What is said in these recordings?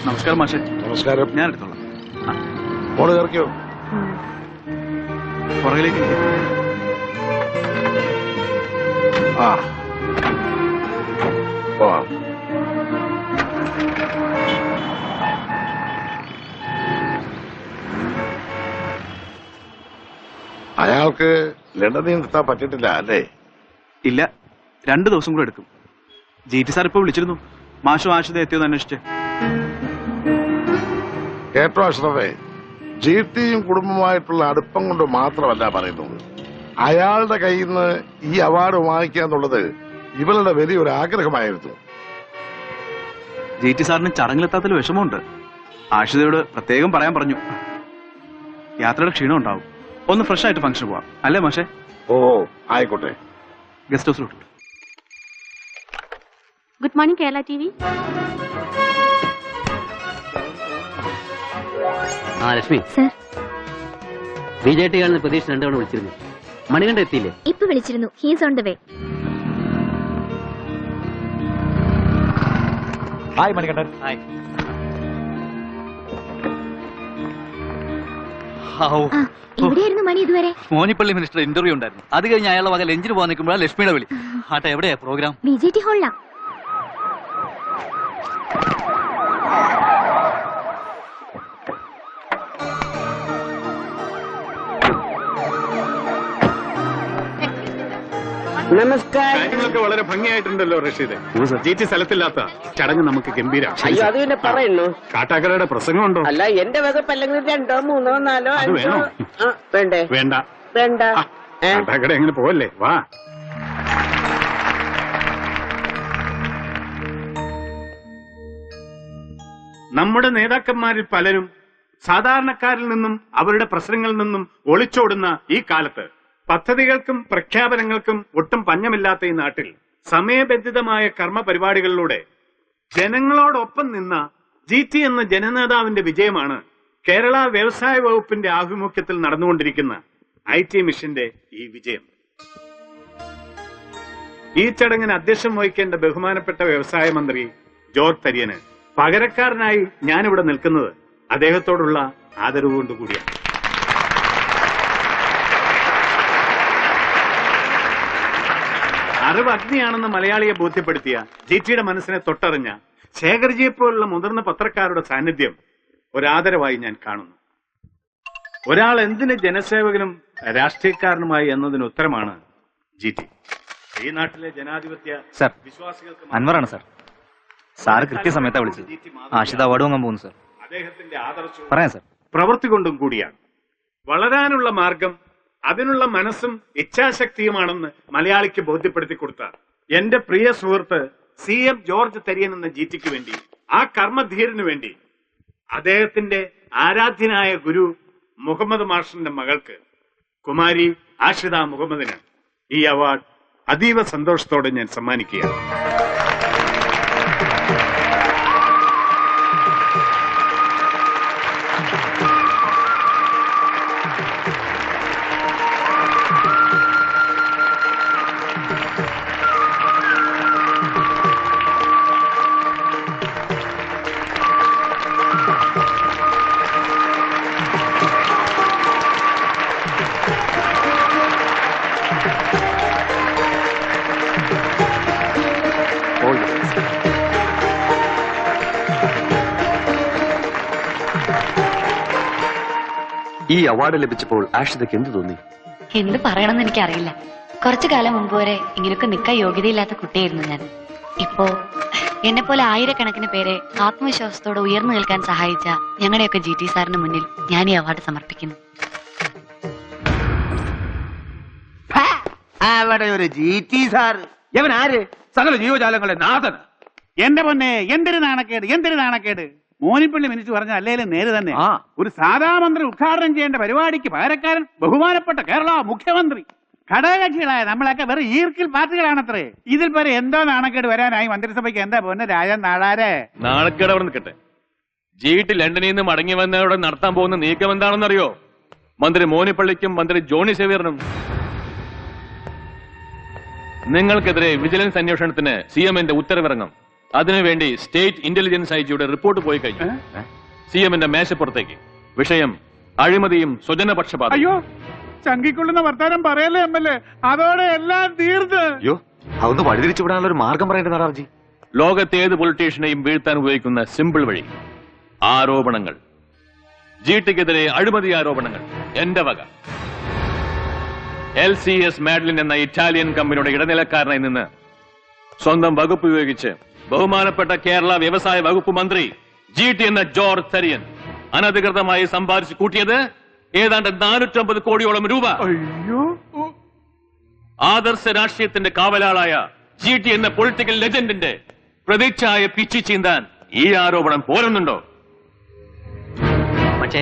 നമസ്കാരം മാഷെ. നമസ്കാരം. ഞാൻ എടുത്തോളാം. മോള് കയറിക്കോ. പുറകിലേക്ക് ആ പോവാം. അയാൾക്ക് ലണ്ടനിൽ നിർത്താൻ പറ്റിയിട്ടില്ല അല്ലേ? ഇല്ല, 2 ദിവസം കൂടെ എടുക്കും. GT സാർ ഇപ്പൊ വിളിച്ചിരുന്നു. മാഷും ആഷിത എത്തിയെന്ന് അന്വേഷിച്ച്. കേട്ടോ അഷ്റഫേ, GTയും കുടുംബമായിട്ടുള്ള അടുപ്പം കൊണ്ട് മാത്രമല്ല പറയുന്നത്. അയാളുടെ കയ്യിൽ നിന്ന് ഈ അവാർഡ് വാങ്ങിക്കുക എന്നുള്ളത് ഇവളുടെ വലിയൊരു ആഗ്രഹമായിരുന്നു. GT സാറിന് ചടങ്ങിലെത്താത്തതിൽ വിഷമമുണ്ട്. ആഷിതയോട് പ്രത്യേകം പറയാൻ പറഞ്ഞു. യാത്രയുടെ ക്ഷീണം ഉണ്ടാവും. ഒന്ന് ഫ്രഷ് ആയിട്ട് ഫംഗ്ഷൻ പോവാം അല്ലേ മാഷെ? ഓ ആയിക്കോട്ടെ. ഗസ്റ്റ് ഹൗസിലോട്ട്. Good morning Kerala TV. Lakshmi sir, BJT കാണുന്ന പ്രതീക്ഷ 2 തവണ വിളിച്ചിരുന്നു. മണികണ്ഠ എത്തിയില്ലേ? ഇപ്പൊ വിളിച്ചിരുന്നു. He's on the way. Hi Manikandan. Hi. എവിടെയായിരുന്നു മണി ഇതുവരെ? മോനിപ്പള്ളി മിനിസ്റ്റർ ഇന്റർവ്യൂ ഉണ്ടായിരുന്നു. അത് കഴിഞ്ഞ് അയാളുടെ വക ലഞ്ചിന് പോകാൻ നിൽക്കുമ്പോഴാണ് ലക്ഷ്മിയുടെ വിളി. ആട്ടെ, എവിടെയാ പ്രോഗ്രാം? BJT ഹാളിലാ. കാര്യങ്ങളൊക്കെ വളരെ ഭംഗിയായിട്ടുണ്ടല്ലോ റഷീദ്. GT സ്ഥലത്തില്ലാത്ത ചടങ്ങ് നമുക്ക് ഗംഭീരം. അയ്യോ, അത് പിന്നെ പറയുന്നു. കാട്ടാക്കരയുടെ പ്രസംഗമുണ്ടോ? അല്ല, എന്റെ വകുപ്പ് അല്ലെങ്കിൽ 2, 3, 4, 5. വേണോ? വേണ്ടേ? വേണ്ട വേണ്ട. കാട്ടാക്കട എങ്ങനെ പോവല്ലേ? വാ. നമ്മുടെ നേതാക്കന്മാരിൽ പലരും സാധാരണക്കാരിൽ നിന്നും അവരുടെ പ്രശ്നങ്ങളിൽ നിന്നും ഒളിച്ചോടുന്ന ഈ കാലത്ത് പദ്ധതികൾക്കും പ്രഖ്യാപനങ്ങൾക്കും ഒട്ടും പഞ്ഞമില്ലാത്ത ഈ നാട്ടിൽ സമയബന്ധിതമായ കർമ്മ പരിപാടികളിലൂടെ ജനങ്ങളോടൊപ്പം നിന്ന GT എന്ന ജനനേതാവിന്റെ വിജയമാണ് കേരള വ്യവസായ വകുപ്പിന്റെ ആഭിമുഖ്യത്തിൽ നടന്നുകൊണ്ടിരിക്കുന്ന IT മിഷന്റെ ഈ വിജയം. ഈ ചടങ്ങിന് അധ്യക്ഷം വഹിക്കേണ്ട ബഹുമാനപ്പെട്ട വ്യവസായ മന്ത്രി ജോർജ് തരിയന് പകരക്കാരനായി ഞാനിവിടെ നിൽക്കുന്നത് അദ്ദേഹത്തോടുള്ള ആദരവ് കൊണ്ടുകൂടിയാണ്. അറിവ് അഗ്നിയാണെന്ന് മലയാളിയെ ബോധ്യപ്പെടുത്തിയ GTയുടെ മനസ്സിനെ തൊട്ടറിഞ്ഞ ശേഖർജിയെപ്പോലുള്ള മുതിർന്ന പത്രക്കാരുടെ സാന്നിധ്യം ഒരാദരവായി ഞാൻ കാണുന്നു. ഒരാൾ എന്തിന് ജനസേവകനും രാഷ്ട്രീയക്കാരനുമായി എന്നതിന് ഉത്തരമാണ് GT. ഈ നാട്ടിലെ ജനാധിപത്യ വിശ്വാസികൾക്ക് അൻവറാണ് സാർ. സാറ് കൃത്യസമയത്താ വിളിച്ചത്. ആഷിത അവാർഡ് വാങ്ങാൻ പോകുന്നു സാർ. അദ്ദേഹത്തിന്റെ ആദർശവും പറയാം സാർ. പ്രവൃത്തി കൊണ്ടും കൂടിയാണ്. വളരാനുള്ള മാർഗം അതിനുള്ള മനസ്സും ഇച്ഛാശക്തിയുമാണെന്ന് മലയാളിക്ക് ബോധ്യപ്പെടുത്തി കൊടുത്ത എന്റെ പ്രിയ സുഹൃത്ത് CM ജോർജ് തരിയൻ എന്ന GTക്ക് വേണ്ടി, ആ കർമ്മധീരന് വേണ്ടി, അദ്ദേഹത്തിന്റെ ആരാധ്യനായ ഗുരു മുഹമ്മദ് മാഷിന്റെ മകൾക്ക് കുമാരി ആഷിത മുഹമ്മദിന് ഈ അവാർഡ് അതീവ സന്തോഷത്തോടെ ഞാൻ സമ്മാനിക്കുകയാണ്. ഈ അവാർഡ് ലഭിച്ചപ്പോൾ ആഷിതയ്ക്ക് എന്ത് തോന്നി? എന്ത് പറയണമെന്ന് എനിക്കറിയില്ല. കുറച്ചു കാലം മുമ്പ് വരെ ഇങ്ങനെയൊക്കെ നിൽക്കാൻ യോഗ്യതയില്ലാത്ത കുട്ടിയായിരുന്നു ഞാൻ. ഇപ്പോ എന്നെ പോലെ ആയിരക്കണക്കിന് പേരെ ആത്മവിശ്വാസത്തോടെ ഉയർന്നു നിൽക്കാൻ സഹായിച്ച ഞങ്ങളുടെയൊക്കെ GT സാറിന് മുന്നിൽ ഞാൻ ഈ അവാർഡ് സമർപ്പിക്കുന്നു. അവിടെ ഒരു GT സാറ്. ഇവൻ ആര്? സകല ജീവജാലങ്ങളെ നാഥൻ. എന്റെ പൊന്നെ, എന്തൊരു നാണക്കേട്, എന്തൊരു നാണക്കേട്. മോനിപ്പള്ളി മിനിറ്റ് പറഞ്ഞ അല്ലേലും നേര് തന്നെ. ഒരു സാധാ മന്ത്രി ഉദ്ഘാടനം ചെയ്യേണ്ട പരിപാടിക്ക് പകരക്കാരൻ ബഹുമാനപ്പെട്ട കേരള മുഖ്യമന്ത്രി. ഘടകകക്ഷികളായ നമ്മളൊക്കെ വെറും ഈർക്കിൽ പാർട്ടികളാണത്രേ. ഇതിൽ പേരെ എന്തോ നാണക്കേട് വരാനായി മന്ത്രിസഭയ്ക്ക്. എന്താ പൊന്നെ രാജൻ നാടാരെ? നാണക്കേട് അവിടെ നിൽക്കട്ടെ. GT ലണ്ടനിൽ നിന്ന് മടങ്ങി വന്നവിടെ നടത്താൻ പോകുന്ന നീക്കം എന്താണെന്നറിയോ? മന്ത്രി മോനിപ്പള്ളിക്കും മന്ത്രി ജോണി സേവ്യറിനും നിങ്ങൾക്കെതിരെ വിജിലൻസ് അന്വേഷണത്തിന് CM-ന്റെ ഉത്തരവിറങ്ങും. അതിനുവേണ്ടി സ്റ്റേറ്റ് ഇന്റലിജൻസ് IG-യുടെ റിപ്പോർട്ട് പോയി കഴിഞ്ഞു. CM-ന്റെ മേശപ്പുറത്തേക്ക്. വിഷയം അഴിമതിയും സ്വജനപക്ഷപാതം. അയ്യോ, ചങ്കിക്കൊള്ളുന്ന വർത്താനം പറയല്ലേ MLA, അതോടെ എല്ലാം തീർന്ന്. അയ്യോ, അതൊന്ന് വഴിതിരിച്ചു വിടാനുള്ള ഒരു മാർഗം പറയേണ്ടത് നാടാർജി. ലോകത്തെ ഏത് പൊളിറ്റീഷ്യനെയും വീഴ്ത്താൻ ഉപയോഗിക്കുന്ന സിമ്പിൾ വഴി ആരോപണങ്ങൾ. GT-ക്കെതിരെ അഴിമതി ആരോപണങ്ങൾ എന്റെ വക. LCS മാഡ്ലിൻ എന്ന ഇറ്റാലിയൻ കമ്പനിയുടെ ഇടനിലക്കാരനായി നിന്ന് സ്വന്തം വകുപ്പ് ഉപയോഗിച്ച് ബഹുമാനപ്പെട്ട കേരള വ്യവസായ വകുപ്പ് മന്ത്രി GT എന്ന ജോർജ് തരിയൻ അനധികൃതമായി സമ്പാദിച്ചു കൂട്ടിയത് ഏതാണ്ട് 450 കോടിയോളം രൂപ. അയ്യോ, ആദർശ രാഷ്ട്രീയത്തിന്റെ കാവലാളായ GT എന്ന പൊളിറ്റിക്കൽ ലെജൻഡിന്റെ പ്രതിച്ഛായ പിച്ചി ചീന്താൻ ഈ ആരോപണം പോരുന്നുണ്ടോ? പക്ഷേ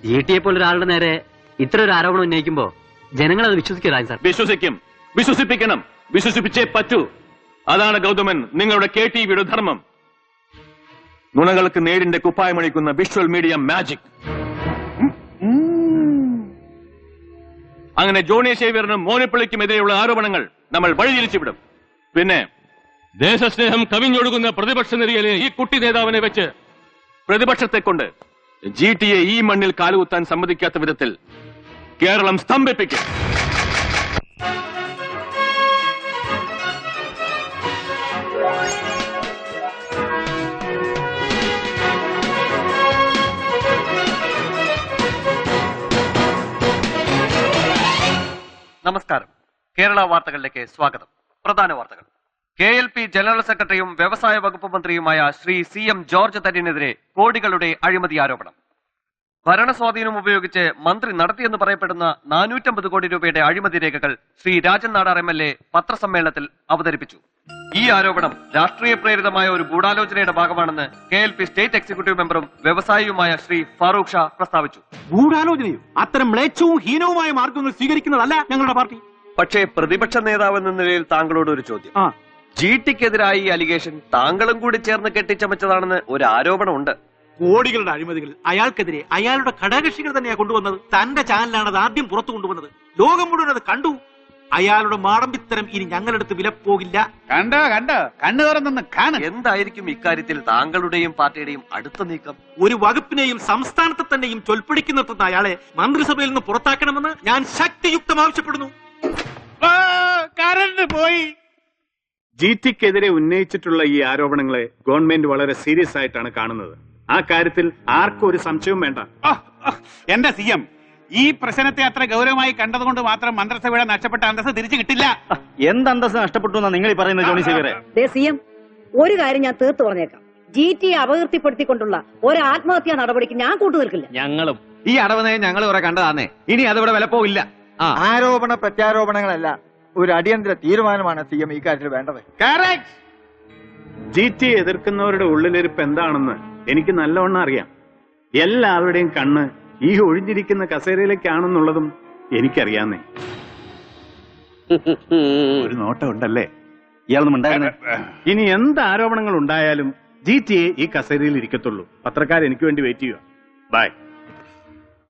GT-യെ പോലെ ഒരാളുടെ നേരെ ഇത്ര ഒരു ആരോപണം ഉന്നയിക്കുമ്പോ ജനങ്ങൾ അത് വിശ്വസിക്കില്ല സാർ. വിശ്വസിക്കും, വിശ്വസിപ്പിക്കണം, വിശ്വസിപ്പിച്ചേ പറ്റൂ. അതാണ് ഗൗതമൻ നിങ്ങളുടെ KTV-യുടെ ധർമ്മം. നുണകൾക്ക് നേരിന്റെ കുപ്പായമണിക്കുന്ന വിഷ്വൽ മീഡിയ മാജിക്. അങ്ങനെ ജോണി സേവ്യറിനും മോനിപ്പള്ളിക്കുമെതിരെയുള്ള ആരോപണങ്ങൾ നമ്മൾ വഴിതിരിച്ചുവിടും. പിന്നെ ദേശസ്നേഹം കവിഞ്ഞൊഴുകുന്ന പ്രതിപക്ഷ നിരയിലെ ഈ കുട്ടി നേതാവിനെ വെച്ച് പ്രതിപക്ഷത്തെ കൊണ്ട് GT-യെ ഈ മണ്ണിൽ കാലുകുത്താൻ സമ്മതിക്കാത്ത വിധത്തിൽ കേരളം സ്തംഭിപ്പിക്കും. നമസ്കാരം. കേരള വാർത്തകളിലേക്ക് സ്വാഗതം. പ്രധാന വാർത്തകൾ. KLP ജനറൽ സെക്രട്ടറിയും വ്യവസായ വകുപ്പ് മന്ത്രിയുമായ ശ്രീ CM ജോർജ് തരിയനെതിരെ കോടികളുടെ അഴിമതി ആരോപണം. ഭരണസ്വാധീനം ഉപയോഗിച്ച് മന്ത്രി നടത്തിയെന്ന് പറയപ്പെടുന്ന 450 കോടി രൂപയുടെ അഴിമതി രേഖകൾ ശ്രീ രാജൻ നാടാർ MLA പത്രസമ്മേളനത്തിൽ അവതരിപ്പിച്ചു. ഈ ആരോപണം രാഷ്ട്രീയ പ്രേരിതമായ ഒരു ഗൂഢാലോചനയുടെ ഭാഗമാണെന്ന് KLP സ്റ്റേറ്റ് എക്സിക്യൂട്ടീവ് മെമ്പറും വ്യവസായിയുമായ ശ്രീ ഫാറൂഖ് ഷാ പ്രസ്താവിച്ചു. ഗൂഢാലോചനയോ? അത്തരം മ്ലേച്ഛവും ഹീനവുമായ മാർഗങ്ങൾ സ്വീകരിക്കുന്നതല്ല ഞങ്ങളുടെ പാർട്ടി. പക്ഷേ പ്രതിപക്ഷ നേതാവ് എന്ന നിലയിൽ താങ്കളോട് ഒരു ചോദ്യം. GT-ക്കെതിരായി ഈ അലിഗേഷൻ താങ്കളും കൂടി ചേർന്ന് കെട്ടിച്ചമച്ചതാണെന്ന് ഒരു ആരോപണമുണ്ട്. കോടികളുടെ അഴിമതികൾ അയാൾക്കെതിരെ അയാളുടെ ഘടകകക്ഷികൾ തന്നെയാണ് കൊണ്ടുവന്നത്. തന്റെ ചാനലാണ് അത് ആദ്യം പുറത്തു കൊണ്ടുവന്നത്. ലോകം മുഴുവൻ അത് കണ്ടു. അയാളുടെ മാടമ്പിത്തരം ഇനി ഞങ്ങളെടുത്ത് വിലപ്പോകില്ല. കണ്ടോ കണ്ണു തുറന്നു കാണും. എന്തായിരിക്കും ഇക്കാര്യത്തിൽ താങ്കളുടെയും പാർട്ടിയുടെയും അടുത്ത നീക്കം? ഒരു വകുപ്പിനെയും സംസ്ഥാനത്തെ തന്നെയും ചൊൽപ്പിടിക്ക് നിർത്തുന്ന അയാളെ മന്ത്രിസഭയിൽ നിന്ന് പുറത്താക്കണമെന്ന് ഞാൻ ശക്തിയുക്തം ആവശ്യപ്പെടുന്നു. കറണ്ട് പോയി. GT-ക്കെതിരെ ഉന്നയിച്ചിട്ടുള്ള ഈ ആരോപണങ്ങളെ ഗവൺമെന്റ് വളരെ സീരിയസ് ആയിട്ടാണ് കാണുന്നത്. ആ കാര്യത്തിൽ ആർക്കും ഒരു സംശയവും വേണ്ട. എന്റെ CM, ഈ പ്രശ്നത്തെ അത്ര ഗൗരവമായി കണ്ടതുകൊണ്ട് മാത്രം മന്ത്രിസഭയുടെ നഷ്ടപ്പെട്ട അന്തസ്സ് തിരിച്ചു കിട്ടില്ല. എന്ത് അന്തസ്സ് നഷ്ടപ്പെട്ടു എന്നാ നിങ്ങൾ ഈ പറയുന്നത് ജോണി സേവ്യറെ? CM, ഒരു കാര്യം ഞാൻ തീർത്തു പറഞ്ഞേക്കാം. GT-യെ അപകീർത്തിപ്പെടുത്തിക്കൊണ്ടുള്ള ഒരു ആത്മഹത്യാ നടപടിക്ക് ഞാൻ കൂട്ടുനിൽക്കില്ല. ഞങ്ങളും ഈ അടവനയം ഞങ്ങൾ കുറെ കണ്ടതാന്നേ. ഇനി അതിവിടെ വില പോവില്ല. ആരോപണ പ്രത്യാരോപണങ്ങളല്ല, ഒരു അടിയന്തര തീരുമാനമാണ് CM ഈ കാര്യത്തിൽ വേണ്ടത്. GT എതിർക്കുന്നവരുടെ ഉള്ളിലിരിപ്പ് എന്താണെന്ന് എനിക്ക് നല്ലവണ്ണം അറിയാം. എല്ലാവരുടെയും കണ്ണ് ഈ ഒഴിഞ്ഞിരിക്കുന്ന കസേരയിലേക്കാണെന്നുള്ളതും എനിക്കറിയാന്നേ. ഒരു നോട്ടം ഉണ്ടല്ലേ? ഇയാളൊന്നും ഉണ്ടായിരുന്നേ. ഇനി എന്ത് ആരോപണങ്ങൾ ഉണ്ടായാലും GT-യെ ഈ കസേരയിൽ ഇരിക്കത്തുള്ളൂ. പത്രക്കാർ എനിക്ക് വേണ്ടി വെയിറ്റ് ചെയ്യുക. ബൈ.